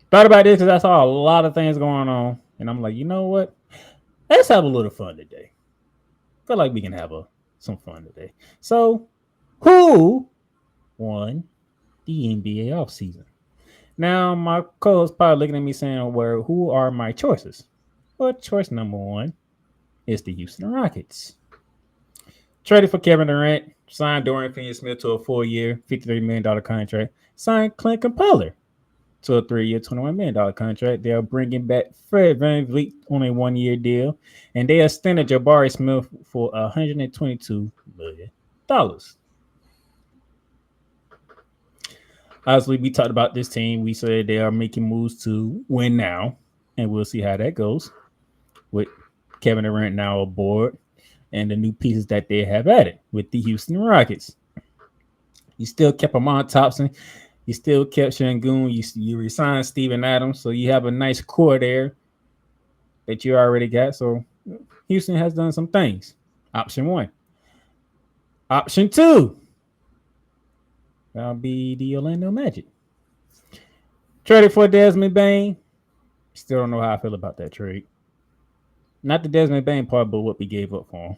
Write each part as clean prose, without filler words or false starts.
Thought about this because I saw a lot of things going on, and I'm like, you know what? Let's have a little fun today. Feel like we can have some fun today. So, who won the NBA offseason? Now, my co-host probably looking at me saying, "Well, who are my choices?" Well, choice number one is the Houston Rockets. Traded for Kevin Durant, signed Dorian Finney-Smith to a 4-year, $53 million contract, signed Clint Capella to a 3-year, $21 million contract. They are bringing back Fred VanVleet on a 1-year deal, and they extended Jabari Smith for $122 million. Obviously, we talked about this team. We said they are making moves to win now, and we'll see how that goes with Kevin Durant now aboard and the new pieces that they have added with the Houston Rockets. You still kept Amon Thompson. You still kept Shangoon. You resigned Steven Adams. So you have a nice core there that you already got. So Houston has done some things. Option one. Option two. That'll be the Orlando Magic. Traded for Desmond Bain. Still don't know how I feel about that trade. Not the Desmond Bain part, but what we gave up for him.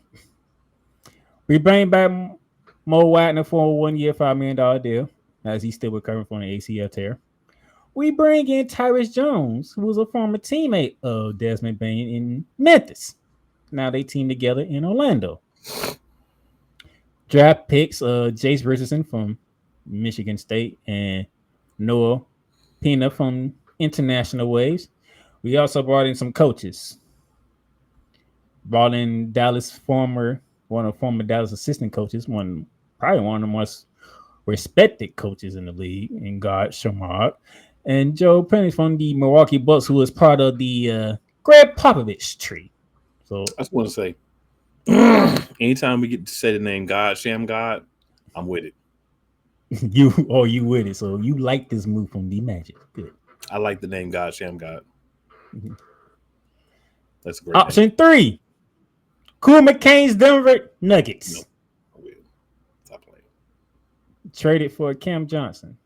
We bring back Mo Wagner for a 1-year, $5 million deal, as he's still recovering from the ACL tear. We bring in Tyrese Jones, who was a former teammate of Desmond Bain in Memphis. Now they team together in Orlando. Draft picks Jace Richardson from Michigan State and Noah Pena from International Waves. We also brought in some coaches. Brought in one of the former Dallas assistant coaches, probably one of the most respected coaches in the league, in God Shamar, and Joe Penny from the Milwaukee Bucks, who was part of the Greg Popovich tree. So I just want to say, anytime we get to say the name God, Sham God, I'm with it. you with it. So you like this move from the Magic. Good. I like the name God, Sham God. Mm-hmm. That's a great name. Option three. Cool McCain's Denver No, Nuggets. I'm with it. Stop playing. Traded for Cam Johnson.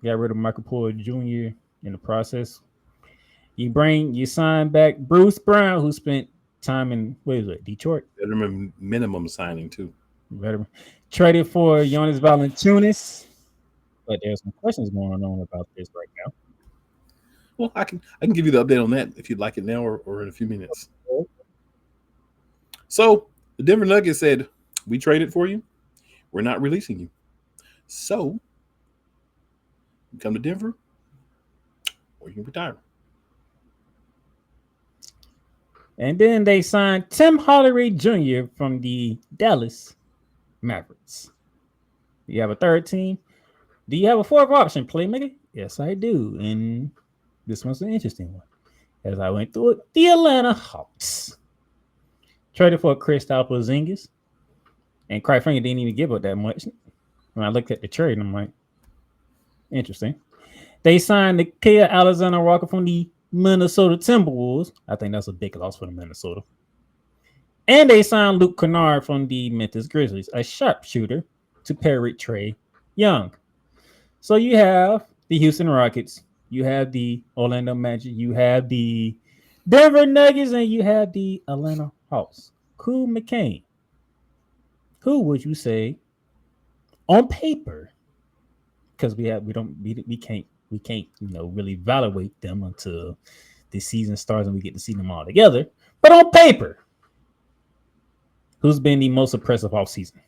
Got rid of Michael Porter Jr. in the process. You sign back Bruce Brown, who spent time in Detroit. Minimum signing too. Veteran. Traded for Jonas Valanciunas. But there's some questions going on about this right now. Well, I can give you the update on that if you'd like it now or in a few minutes. So the Denver Nuggets said, "We traded for you. We're not releasing you. So you come to Denver, or you can retire." And then they signed Tim Hardaway Jr. from the Dallas Mavericks. You have a third team. Do you have a fourth option, Playmaker? Yes, I do. And this one's an interesting one. As I went through it, the Atlanta Hawks traded for Kristaps Porzingis, and quite frankly, didn't even give up that much. When I looked at the trade, I'm like, interesting. They signed Nikhil Alexander-Walker from the Minnesota Timberwolves. I think that's a big loss for the Minnesota. And they signed Luke Kennard from the Memphis Grizzlies, a sharpshooter, to pair with Trae Young. So you have the Houston Rockets, you have the Orlando Magic, you have the Denver Nuggets, and you have the Atlanta Hawks. Cool McCain. Who would you say on paper? Because we can't really evaluate them until the season starts and we get to see them all together. But on paper, who's been the most impressive off season?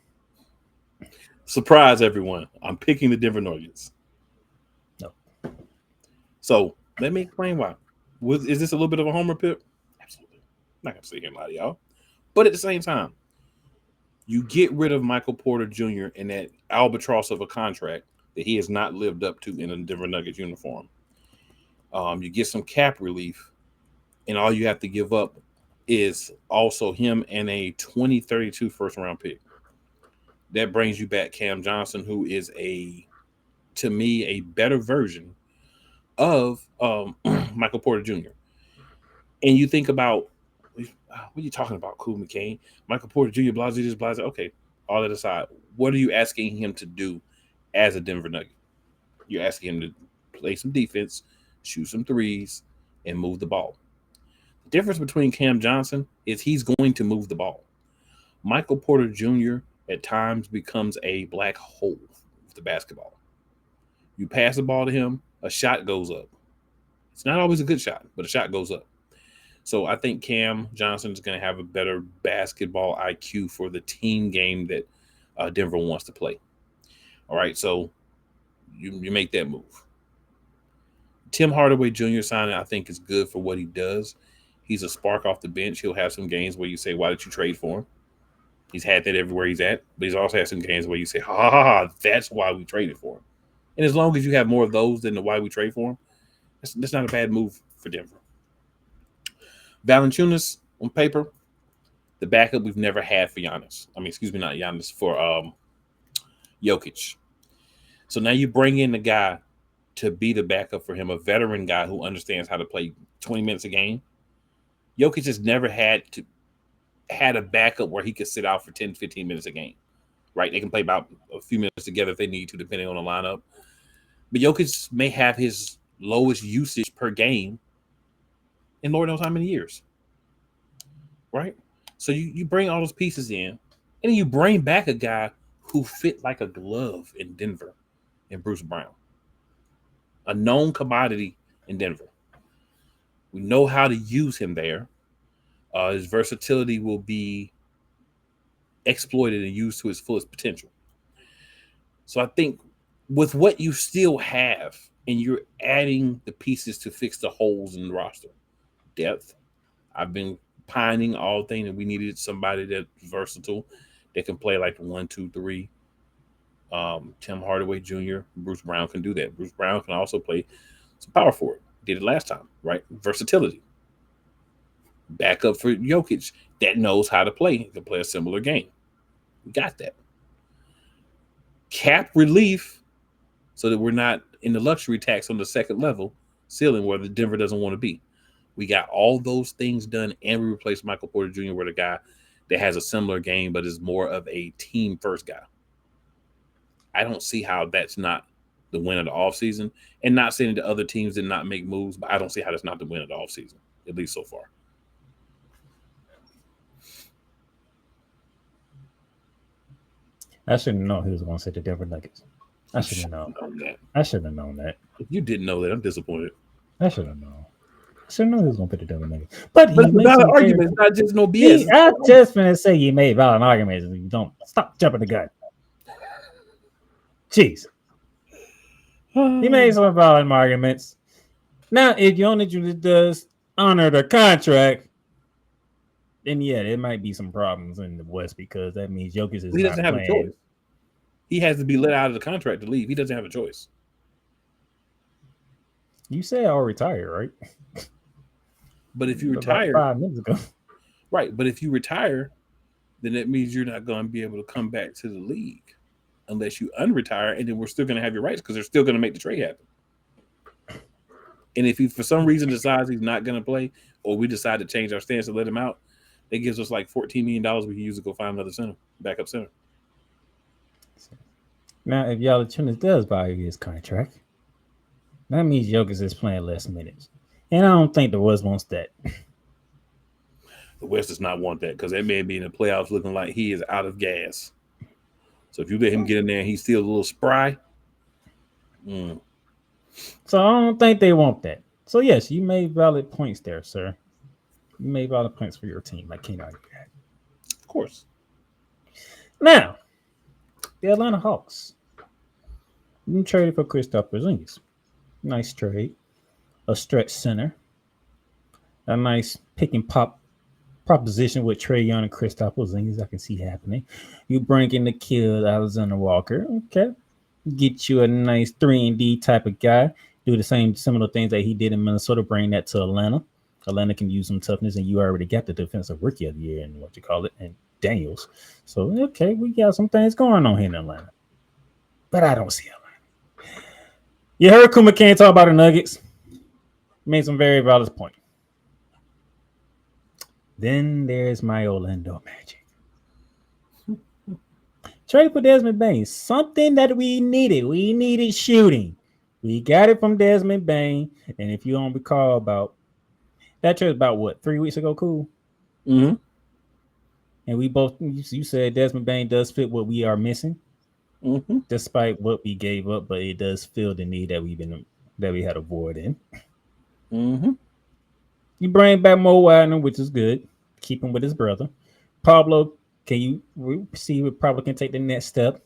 Surprise, everyone! I'm picking the Denver Nuggets. No. So let me explain why. Is this a little bit of a homer pick? Absolutely. I'm not gonna sit here and lie to y'all. But at the same time, you get rid of Michael Porter Jr. in that albatross of a contract that he has not lived up to in a Denver Nuggets uniform. You get some cap relief, and all you have to give up is also him and a 2032 first round pick. That brings you back Cam Johnson, who is to me, a better version of Michael Porter Jr. And you think about, what are you talking about, Cool McCain? Michael Porter Jr., Blase, this, Blase. Okay, all that aside, what are you asking him to do as a Denver Nugget? You're asking him to play some defense, shoot some threes, and move the ball. The difference between Cam Johnson is he's going to move the ball. Michael Porter Jr. at times becomes a black hole with the basketball. You pass the ball to him, a shot goes up. It's not always a good shot, but a shot goes up. So I think Cam Johnson is going to have a better basketball IQ for the team game that Denver wants to play. All right, so you make that move. Tim Hardaway Jr. signing, I think, is good for what he does. He's a spark off the bench. He'll have some games where you say, why did you trade for him? He's had that everywhere he's at. But he's also had some games where you say, ha, ha, ha, that's why we traded for him. And as long as you have more of those than the why we trade for him, that's not a bad move for Denver. Valanciunas, on paper, the backup we've never had for Giannis. Not Giannis, for Jokic. So now you bring in the guy to be the backup for him, a veteran guy who understands how to play 20 minutes a game. Jokic has never had a backup where he could sit out for 10, 15 minutes a game, right? They can play about a few minutes together if they need to, depending on the lineup. But Jokic may have his lowest usage per game in Lord knows how many years, right? So you bring all those pieces in, and then you bring back a guy who fit like a glove in Denver, in Bruce Brown, a known commodity in Denver. We know how to use him there. His versatility will be exploited and used to its fullest potential. So I think with what you still have, and you're adding the pieces to fix the holes in the roster, depth. I've been pining all thing that we needed somebody that's versatile that can play like the 1, 2, 3. Tim Hardaway Jr., Bruce Brown can do that. Bruce Brown can also play some power forward. Did it last time, right? Versatility. Backup for Jokic that knows how to play. Can play a similar game. We got that. Cap relief so that we're not in the luxury tax on the second level ceiling where the Denver doesn't want to be. We got all those things done, and we replaced Michael Porter Jr. with a guy that has a similar game but is more of a team first guy. I don't see how that's not the win of the offseason. And not saying that other teams did not make moves, but I don't see how that's not the win of the offseason, at least so far. I shouldn't know he was going to say the Denver Nuggets. I should have known that. I should have known that. If you didn't know that, I'm disappointed. I should have known. I should know he was going to pick the Denver Nuggets. But he it's made not some an argument. It's not just no BS. I just going to say you made valid arguments. You don't stop jumping the gun. Jeez. He made some valid arguments. Now, if Jokic does honor the contract, then yeah, there might be some problems in the West because that means Jokic is he doesn't not have playing. a choice. He has to be let out of the contract to leave. He doesn't have a choice. You said I'll retire, right? But if you retire, 5 minutes ago, right? But if you retire, then that means you're not going to be able to come back to the league unless you unretire, and then we're still going to have your rights because they're still going to make the trade happen. And if he, for some reason, decides he's not going to play, or we decide to change our stance and let him out, it gives us like $14 million we can use to go find another center, backup center. Now, if Valanciunas does value his contract, that means Jokic is playing less minutes. And I don't think the West wants that. The West does not want that because that man be in the playoffs looking like he is out of gas. So if you let him get in there and he's still a little spry. So I don't think they want that. So yes, you made valid points there, sir. You made valid points for your team. I can't argue that. Of course. Now, the Atlanta Hawks. You traded for Kristaps Porzingis. Nice trade. A stretch center. A nice pick and pop proposition with Trae Young and Kristaps Porzingis. I can see happening. You bring in the kid Alexander Walker. Okay. Get you a nice 3-and-D type of guy. Do the same similar things that he did in Minnesota. Bring that to Atlanta. Atlanta can use some toughness, and you already got the defensive rookie of the year and and Daniels. So, okay, we got some things going on here in Atlanta. But I don't see Atlanta. You heard Cool McCain talk about the Nuggets. Made some very valid point. Then there's my Orlando Magic. Trade for Desmond Bain. Something that we needed. We needed shooting. We got it from Desmond Bain, and if you don't recall, about that trade about what 3 weeks ago, cool. Mm-hmm. And we both you said Desmond Bain does fit what we are missing, Mm-hmm. despite what we gave up, but it does fill the need that we had a void in. Mm-hmm. You bring back Mo Wagner, which is good. Keep him with his brother. Pablo, can you see if Pablo can take the next step?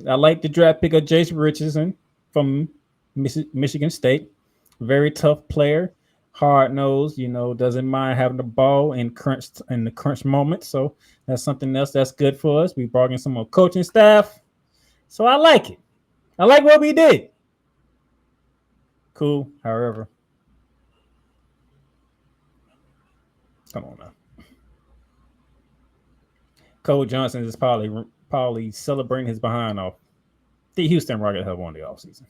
I like the draft pick of Jason Richardson from Michigan State. Very tough player, hard nosed. Doesn't mind having the ball in the crunch moment. So that's something else that's good for us. We brought in some more coaching staff, so I like it. I like what we did. Cool. However, come on now. Cole Johnson is probably celebrating his behind off. The Houston Rockets have won the offseason.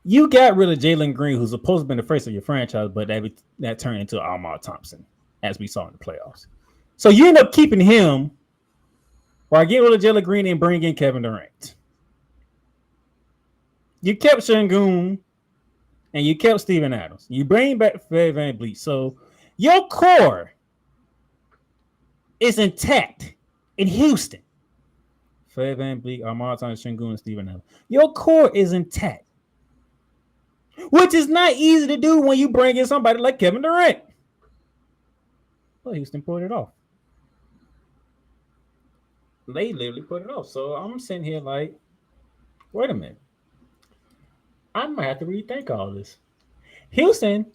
You got rid of Jalen Green, who's supposed to be the face of your franchise, but that turned into Ahmad Thompson, as we saw in the playoffs. So you end up keeping him while getting rid of Jalen Green and bringing in Kevin Durant. You kept Şengün and you kept Steven Adams. You bring back Fred VanVleet. So your core is intact in Houston. Fred VanVleet, Ahmad Thompson, Şengün, and Steven Adams. Your core is intact, which is not easy to do when you bring in somebody like Kevin Durant. Well, Houston pulled it off. They literally put it off. So I'm sitting here like, wait a minute. I might have to rethink all this. Houston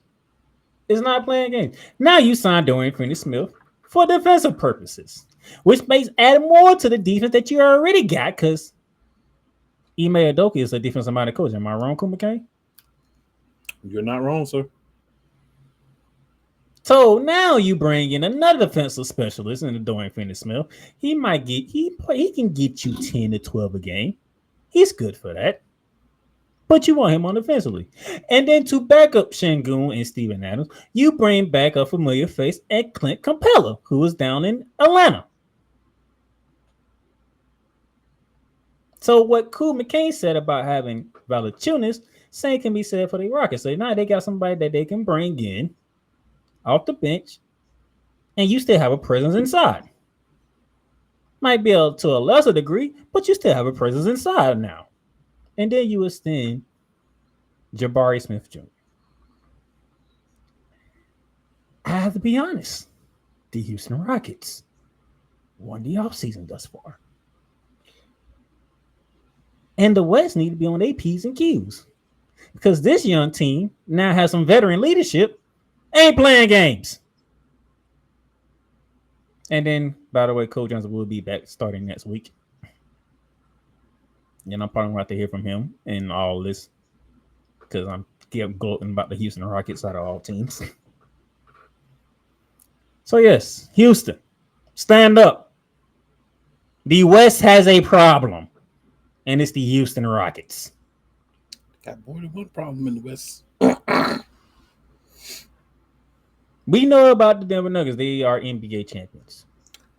is not playing games. Now you signed Dorian Finney-Smith for defensive purposes, which makes add more to the defense that you already got because Ime Udoka is a defensive-minded coach. Am I wrong, Cool McCain? You're not wrong, sir. So now you bring in another defensive specialist in the Dorian Finney-Smith. He can get you 10 to 12 a game. He's good for that. But you want him on defensively. And then to back up Şengün and Steven Adams, you bring back a familiar face at Clint Capella, who is down in Atlanta. So what Cool McCain said about having Valanciunas, same can be said for the Rockets. So now they got somebody that they can bring in off the bench, and you still have a presence inside. Might be to a lesser degree, but you still have a presence inside now. And then you extend Jabari Smith Jr. I have to be honest. The Houston Rockets won the offseason thus far. And the West need to be on their P's and Q's. Because this young team now has some veteran leadership, ain't playing games. And then, by the way, Cole Johnson will be back starting next week. And I'm probably going to have to hear from him in all this because I'm gloating about the Houston Rockets out of all teams. So, yes, Houston, stand up. The West has a problem, and it's the Houston Rockets. Got more than one problem in the West. We know about the Denver Nuggets. They are NBA champions.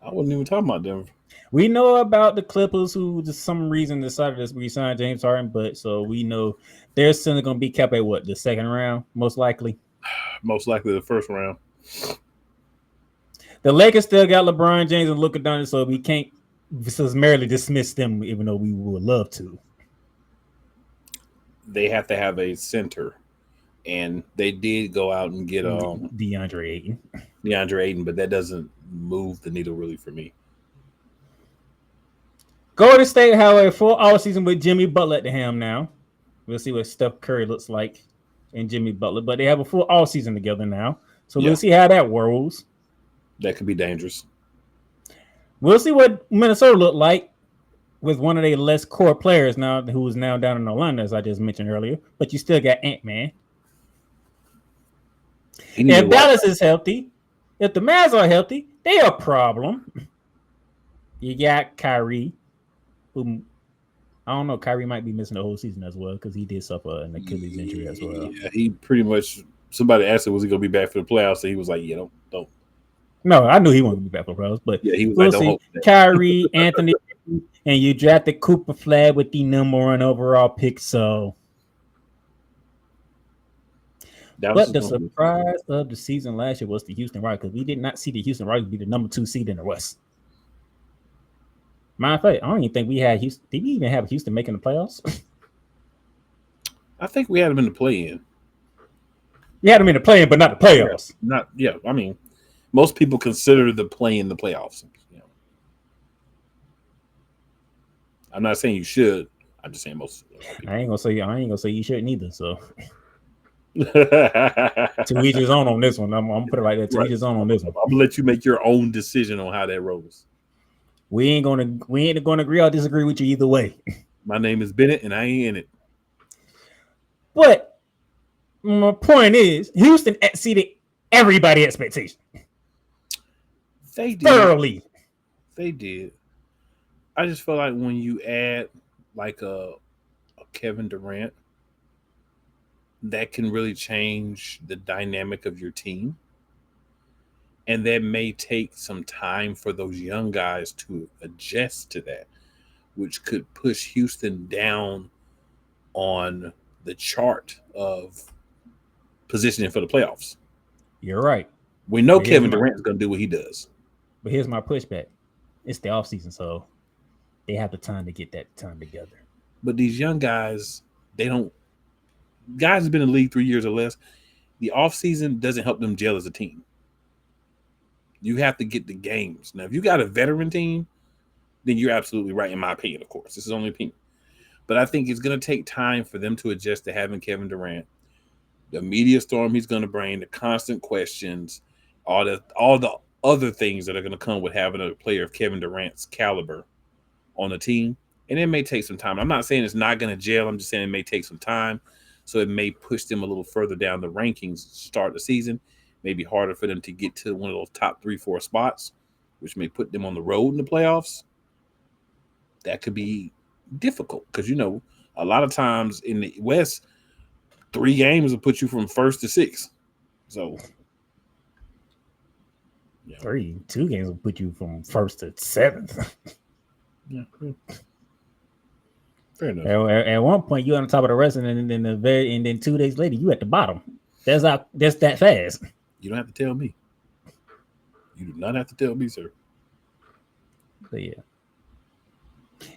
I wasn't even talking about Denver. We know about the Clippers, who for some reason decided to re-sign James Harden, but so we know they're still going to be kept at what, the second round, most likely? Most likely the first round. The Lakers still got LeBron James and Luka Doncic, so we can't merely dismiss them, even though we would love to. They have to have a center, and they did go out and get DeAndre Ayton, but that doesn't move the needle really for me. Golden State, however, full offseason with Jimmy Butler at the helm now. We'll see what Steph Curry looks like and Jimmy Butler, but they have a full offseason together now. So we'll see how that rolls. That could be dangerous. We'll see what Minnesota look like with one of their less core players now, who is now down in Orlando, as I just mentioned earlier. But you still got Ant-Man. If Dallas is healthy, if the Mavs are healthy, they are a problem. You got Kyrie, who I don't know. Kyrie might be missing the whole season as well because he did suffer an Achilles injury as well. Yeah, he pretty much. Somebody asked him, was he going to be back for the playoffs? And he was like, "Yeah, don't." No, I knew he wanted to be back for Rose, but Yeah, he was like, we'll don't see. hope for that. Kyrie, Anthony, and you drafted Cooper Flag with the number one overall pick. So, Dallas but is the going to be. surprise of the season last year was the Houston Rockets because we did not see the Houston Rockets be the number 2 seed in the West. Matter of fact, I don't even think we had Houston. Did we even have Houston making the playoffs? I think we had him in the play-in. We had them in the play-in, but not the Yeah, playoffs. not yeah. I mean, most people consider the play in the playoffs. You know, I'm not saying you should. I'm just saying most I ain't people. gonna say I ain't gonna say you shouldn't either. So to each Right. his own on this one. I'm gonna put it right there. To each his own on this one. I'm gonna let you make your own decision on how that rolls. We ain't gonna agree or disagree with you either way. My name is Bennett, and I ain't in it. But my point is, Houston exceeded everybody's expectation They did. thoroughly. They did. I just feel like when you add like a Kevin Durant, that can really change the dynamic of your team. And that may take some time for those young guys to adjust to that, which could push Houston down on the chart of positioning for the playoffs. You're right. We know But here's Kevin my Durant is going to do what he does. but here's my pushback. It's the off season, so they have the time to get that time together. But these young guys, they don't. Guys have been in the league 3 years or less. The offseason doesn't help them gel as a team. You have to get the games. Now, if you got a veteran team, then you're absolutely right, in my opinion, of course. This is only opinion. But I think it's going to take time for them to adjust to having Kevin Durant. The media storm he's going to bring, the constant questions, all the other things that are going to come with having a player of Kevin Durant's caliber on the team. And it may take some time. I'm not saying it's not going to gel. I'm just saying it may take some time. So it may push them a little further down the rankings to start the season. Maybe harder for them to get to one of those top 3, 4 spots, which may put them on the road in the playoffs. That could be difficult because, a lot of times in the West, 3 games will put you from first to sixth. So, yeah. 2 games will put you from first to seventh. Yeah. Fair enough. At one point, you on the top of the rest, and then 2 days later, you at the bottom. That's that fast. You don't have to tell me. You do not have to tell me, sir. But yeah,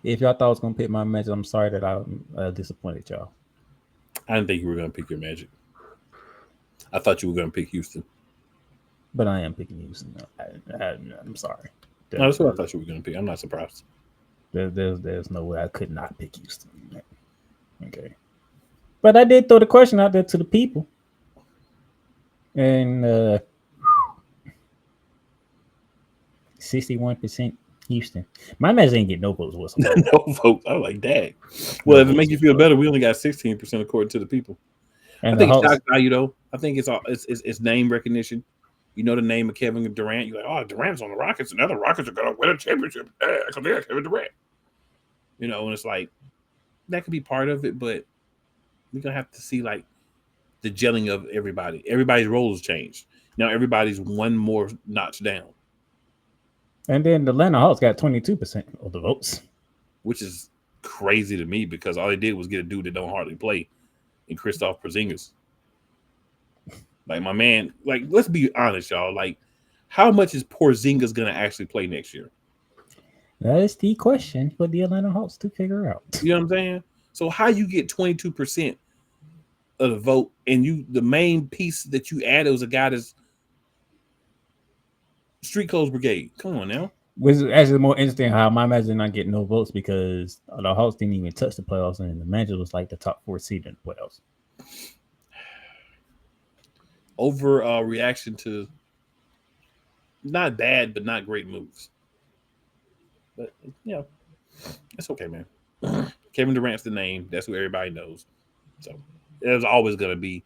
if y'all thought I was gonna pick my match, I'm sorry that I disappointed y'all. I didn't think you were going to pick your Magic. I thought you were going to pick Houston. But I am picking Houston. I'm sorry. No, that's what I thought you were going to pick. I'm not surprised. There's no way I could not pick Houston. Okay, but I did throw the question out there to the people, and 61% Houston. My match ain't get no votes whatsoever. No votes. I was like, dang. Well, if it makes you feel better, we only got 16% according to the people. And I think it's shock value, though. I think it's name recognition. You know the name of Kevin Durant. You're like, oh, Durant's on the Rockets, and the other Rockets are going to win a championship because they got Kevin Durant. And it's like, that could be part of it, but we're going to have to see, like, the gelling of everybody. Everybody's roles changed. Now everybody's one more notch down. And then the Atlanta Hawks got 22% of the votes. Which is crazy to me because all they did was get a dude that don't hardly play in Kristaps Porzingis. Like, my man, like, let's be honest, y'all. Like, how much is Porzingis going to actually play next year? That is the question for the Atlanta Hawks to figure out. You know what I'm saying? So how you get 22% of the vote, and the main piece that you added was a guy that's Street Clothes Brigade. Come on now. Which is actually more interesting how my match did not get no votes because the Hawks didn't even touch the playoffs, and the Magic was like the top 4 seed in the playoffs. Over reaction to not bad, but not great moves. But, it's okay, man. Kevin Durant's the name. That's who everybody knows. So there's always going to be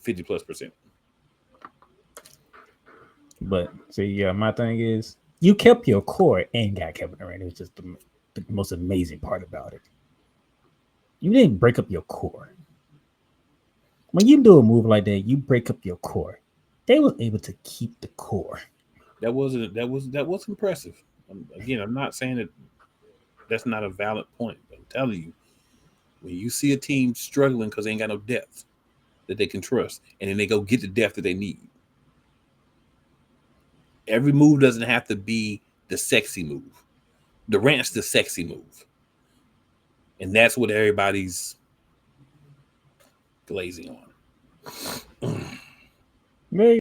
50+%. But see, yeah, my thing is you kept your core and got Kevin Durant. It was just the most amazing part about it. You didn't break up your core. When you do a move like that, you break up your core. they were able to keep the core. That was impressive. Again, I'm not saying that that's not a valid point. I'm telling you, when you see a team struggling because they ain't got no depth that they can trust, and then they go get the depth that they need. Every move doesn't have to be the sexy move. Durant's the sexy move, and that's what everybody's glazing on. Maybe